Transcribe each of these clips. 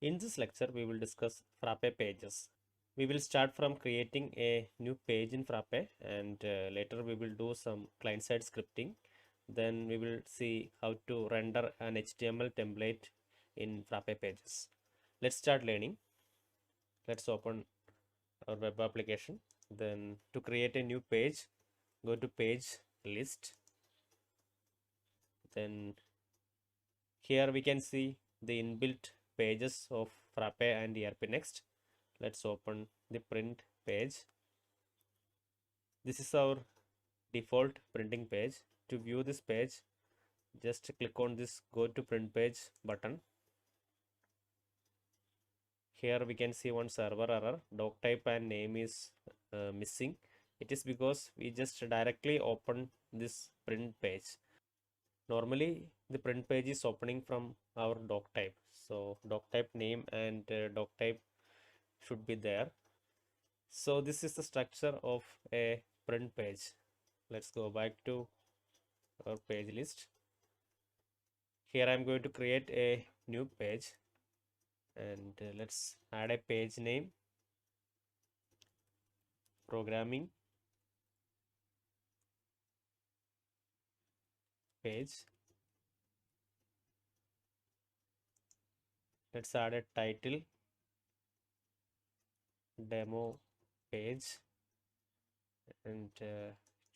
In this lecture, we will discuss Frappe pages. We will start from creating a new page in Frappe, and later we will do some client-side scripting. Then we will see how to render an HTML template in Frappe pages. Let's start learning. Let's open our web application. Then to create a new page, go to page list. Then here we can see the inbuilt pages of Frappe and ERP Next. Let's open the print page. This is our default printing page. To view this page, just click on this go to print page button. Here we can see one server error, doc type and name is missing. It is because we just directly open this print page. Normally the print page is opening from our doc type, so doc type name and doc type should be there. So this is the structure of a print page. Let's go back to our page list. Here I'm going to create a new page, and let's add a page name, programming page. Let's add a title, demo page, and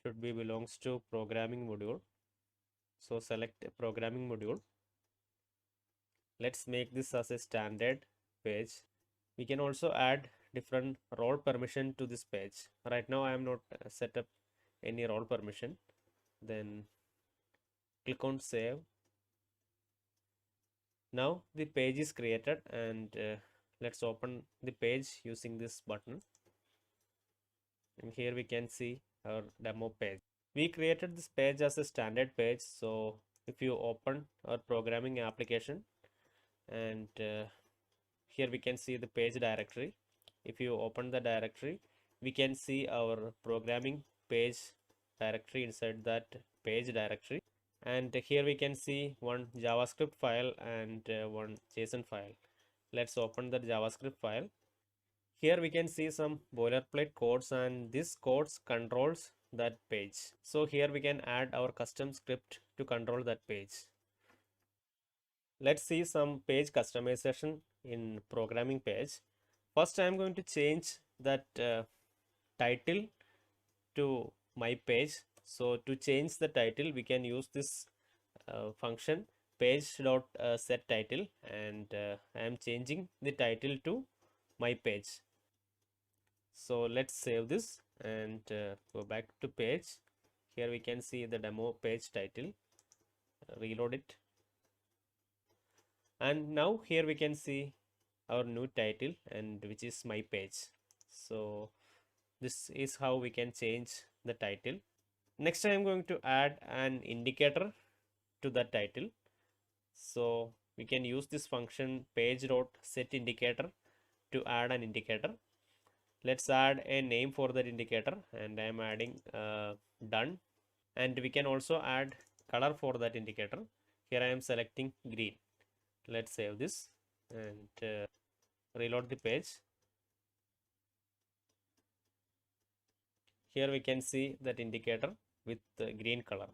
should be belongs to programming module. So select a programming module. Let's make this as a standard page. We can also add different role permission to this page. Right now I am not set up any role permission. Then click on save. Now the page is created, and let's open the page using this button. And here we can see our demo page. We created this page as a standard page, so if you open our programming application, and here we can see the page directory. If you open the directory, we can see our programming page directory inside that page directory. And here we can see one JavaScript file and one JSON file. Let's open the JavaScript file. Here we can see some boilerplate codes, and this codes controls that page. So here we can add our custom script to control that page. Let's see some page customization in programming page. First I am going to change that title to my page. So to change the title, we can use this function page.set title, and I am changing the title to my page. So let's save this and go back to page. Here we can see the demo page title. Reload it, and now here we can see our new title, and which is my page. So this is how we can change the title. Next I am going to add an indicator to the title. So we can use this function page.setIndicator to add an indicator. Let's add a name for that indicator, and I am adding done. And we can also add color for that indicator. Here I am selecting green. Let's save this and reload the page. Here we can see that indicator with the green color.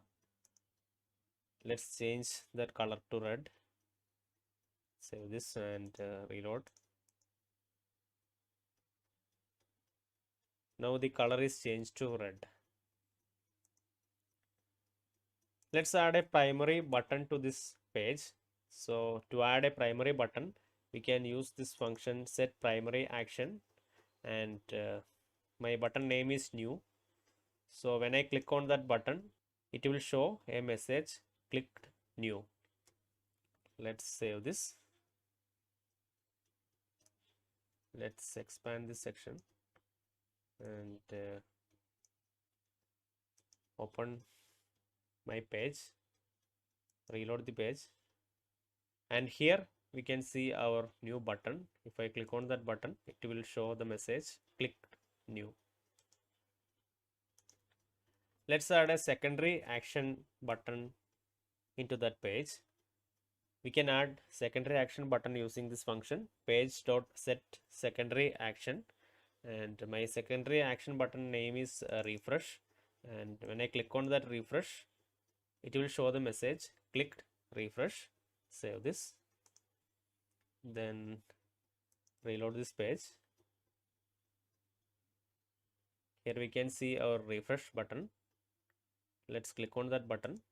Let's change that color to red. Save this and reload. Now the color is changed to red. Let's add a primary button to this page. So to add a primary button, we can use this function set primary action, and my button name is new. So when I click on that button, it will show a message clicked new. Let's save this. Let's expand this section and open my page, reload the page, and here we can see our new button. If I click on that button, it will show the message clicked new. Let's add a secondary action button into that page. We can add secondary action button using this function page.set secondary action, and my secondary action button name is refresh, and when I click on that refresh, it will show the message clicked refresh. Save this, then reload this page. Here we can see our refresh button. Let's click on that button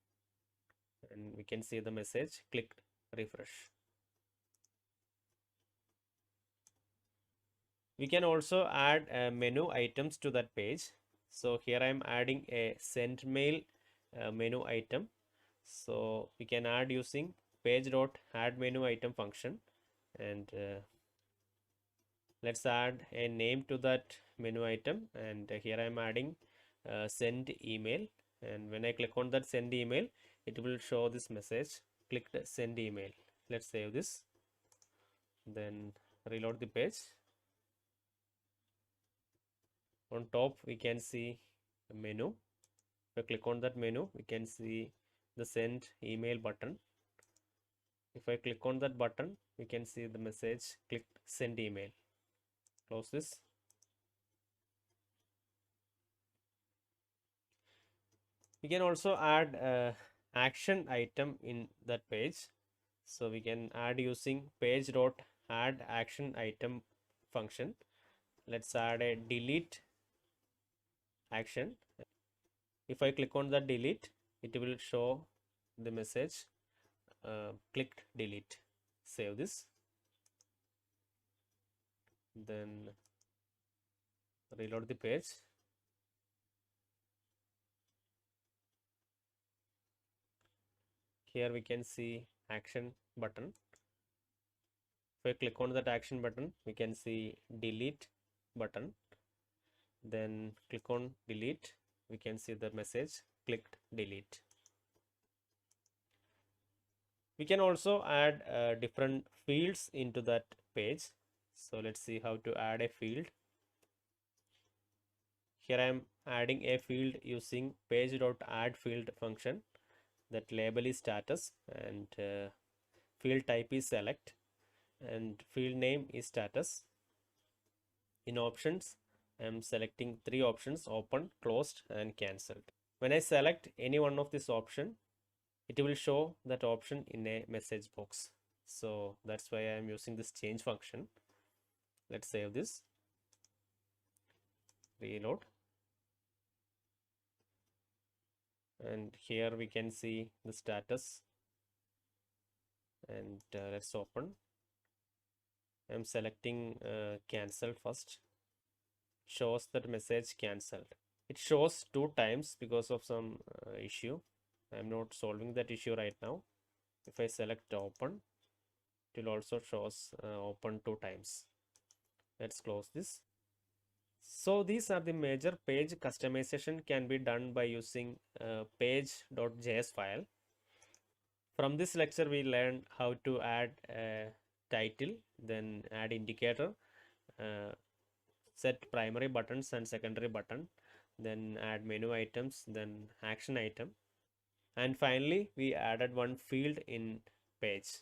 and we can see the message clicked refresh. We can also add menu items to that page. So here I am adding a send mail menu item. So we can add using page.add menu item function, and let's add a name to that menu item, and here I am adding send email, and when I click on that send email, it will show this message clicked send email. Let's save this, then reload the page. On top we can see a menu. If I click on that menu, we can see the send email button. If I click on that button, we can see the message clicked send email. Close this. We can also add action item in that page. So we can add using page.add action item function. Let's add a delete action. If I click on the delete, it will show the message clicked delete. Save this, then reload the page. Here we can see action button. If I click on that action button, we can see delete button, then click on delete, we can see the message clicked delete. We can also add different fields into that page. So let's see how to add a field. Here I am adding a field using page.add field function. That label is status, and field type is select, and field name is status. In options, I am selecting three options: open, closed, and cancelled. When I select any one of this option, it will show that option in a message box. So that's why I am using this change function. Let's save this, reload, and here we can see the status, and let's open. I'm selecting cancel first. Shows that message cancelled. It shows 2 times because of some issue. I'm not solving that issue right now. If I select open, it will also shows open 2 times. Let's close this. So these are the major page customization can be done by using page.js file. From this lecture we learned how to add a title, then add indicator, set primary buttons and secondary button, then add menu items, then action item, and finally we added one field in page.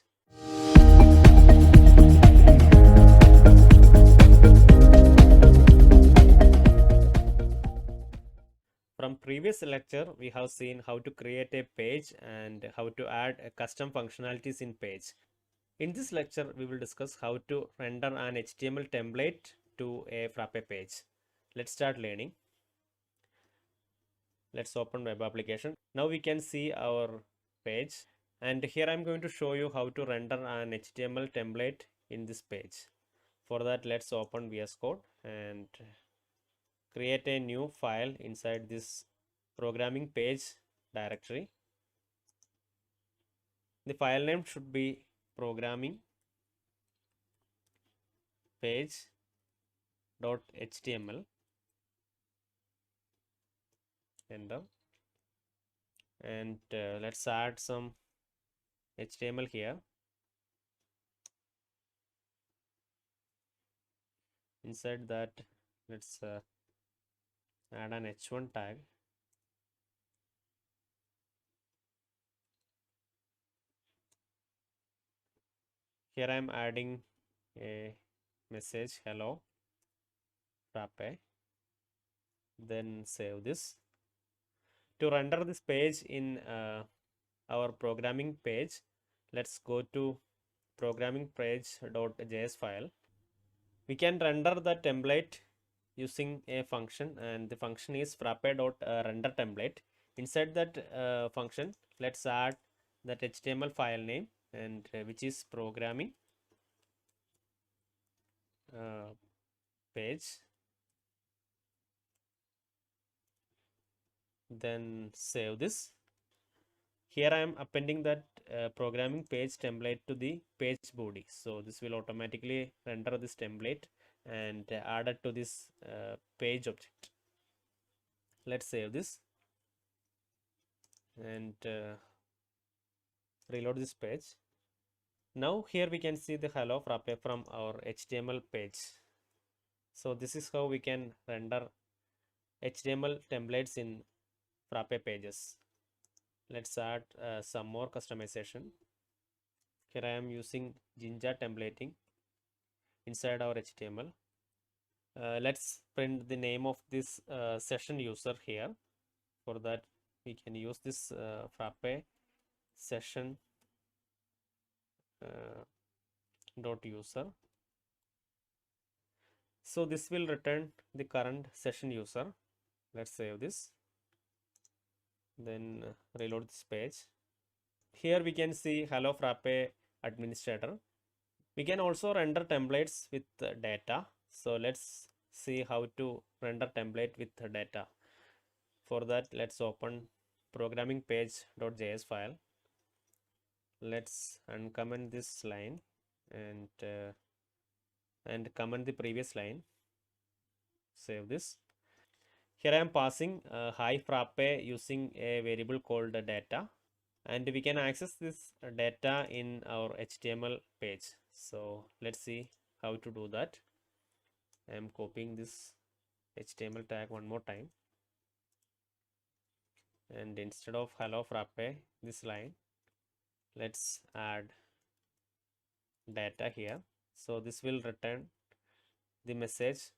From previous lecture we have seen how to create a page and how to add custom functionalities in page. In this lecture we will discuss how to render an HTML template to a Frappe page. Let's start learning. Let's open web application. Now we can see our page, and here I'm going to show you how to render an HTML template in this page. For that, let's open VS Code and create a new file inside this programming page directory. The file name should be programming page.html. Enter, and let's add some HTML here. Inside that, let's add an h1 tag. Here I am adding a message hello Frappe. Then save this. To render this page in our programming page, let's go to programming page.js file. We can render the template using a function, and the function is frappe.render template. Inside that function, let's add that HTML file name, and which is programming page. Then save this. Here I am appending that programming page template to the page body. So this will automatically render this template and add it to this page object. Let's save this and reload this page. Now here we can see the hello Frappe from our HTML page. So this is how we can render HTML templates in Frappe pages. Let's add some more customization. Here I am using Jinja templating inside our HTML. Let's print the name of this session user here. For that, we can use this Frappe session dot user. So this will return the current session user. Let's save this. Then reload this page. Here we can see hello Frappe administrator. We can also render templates with data. So let's see how to render template with data. For that, let's open programming page.js file. Let's uncomment this line and comment the previous line. Save this. Here I am passing hi Frappe using a variable called data, and we can access this data in our HTML page. So let's see how to do that. I am copying this HTML tag one more time, and instead of hello Frappe this line, let's add data here. So this will return the message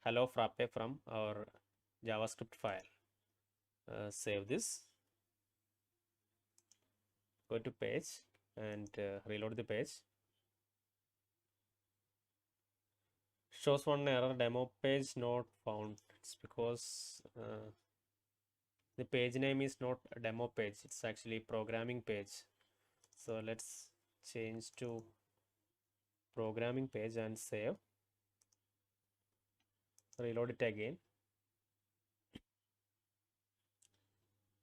hello Frappe from our JavaScript file. Save this, go to page and reload the page. Shows one error, demo page not found. It's because the page name is not a demo page, it's actually programming page. So let's change to programming page and save. Reload it again.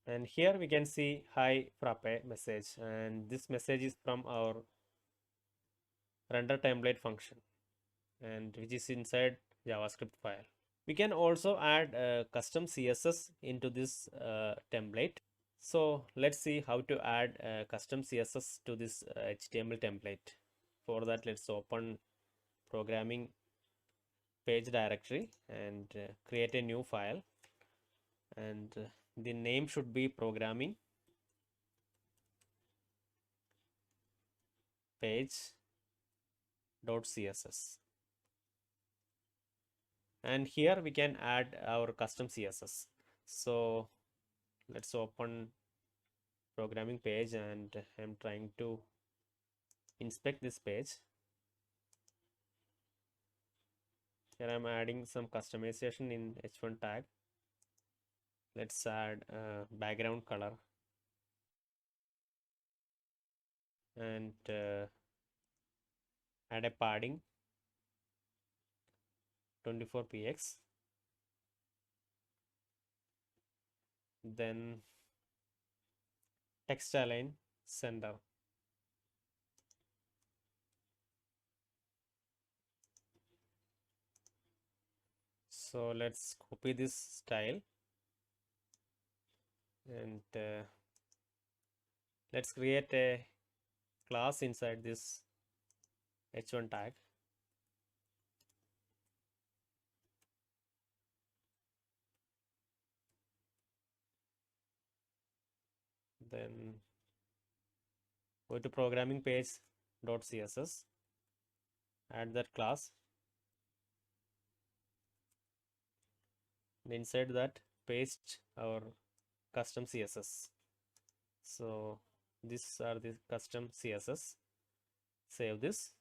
And here we can see hi Frappe message, and this message is from our render template function, and which is inside JavaScript file. We can also add custom CSS into this template. So let's see how to add custom CSS to this HTML template. For that, let's open programming page directory and create a new file, and the name should be programming page.css. And here we can add our custom CSS. So let's open programming page, and I'm trying to inspect this page. Here I'm adding some customization in h1 tag. Let's add background color and add a padding 24px. Then text align center. So let's copy this style and let's create a class inside this h1 tag. Then go to programming page dot css, add that class, and inside that paste our custom css. So these are the custom css. Save this,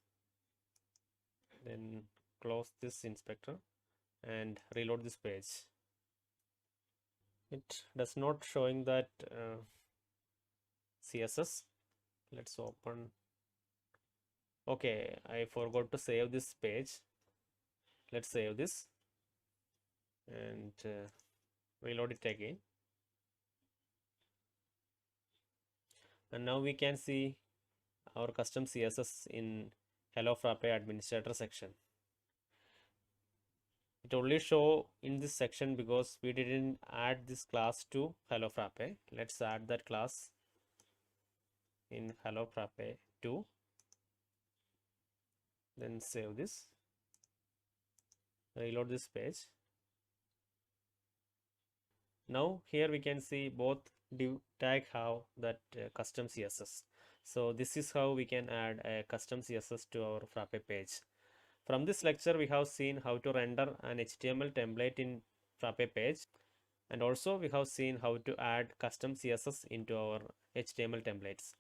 then close this inspector and reload this page. It does not showing that css. Let's open. Okay, I forgot to save this page. Let's save this and reload it again. And now we can see our custom css in Hello Frappe administrator section. It only show in this section because we didn't add this class to Hello Frappe. Let's add that class in Hello Frappe 2. Then save this, reload this page. Now here we can see both div tag have that custom css. So this is how we can add a custom css to our Frappe page. From this lecture we have seen how to render an HTML template in Frappe page, and also we have seen how to add custom css into our HTML templates.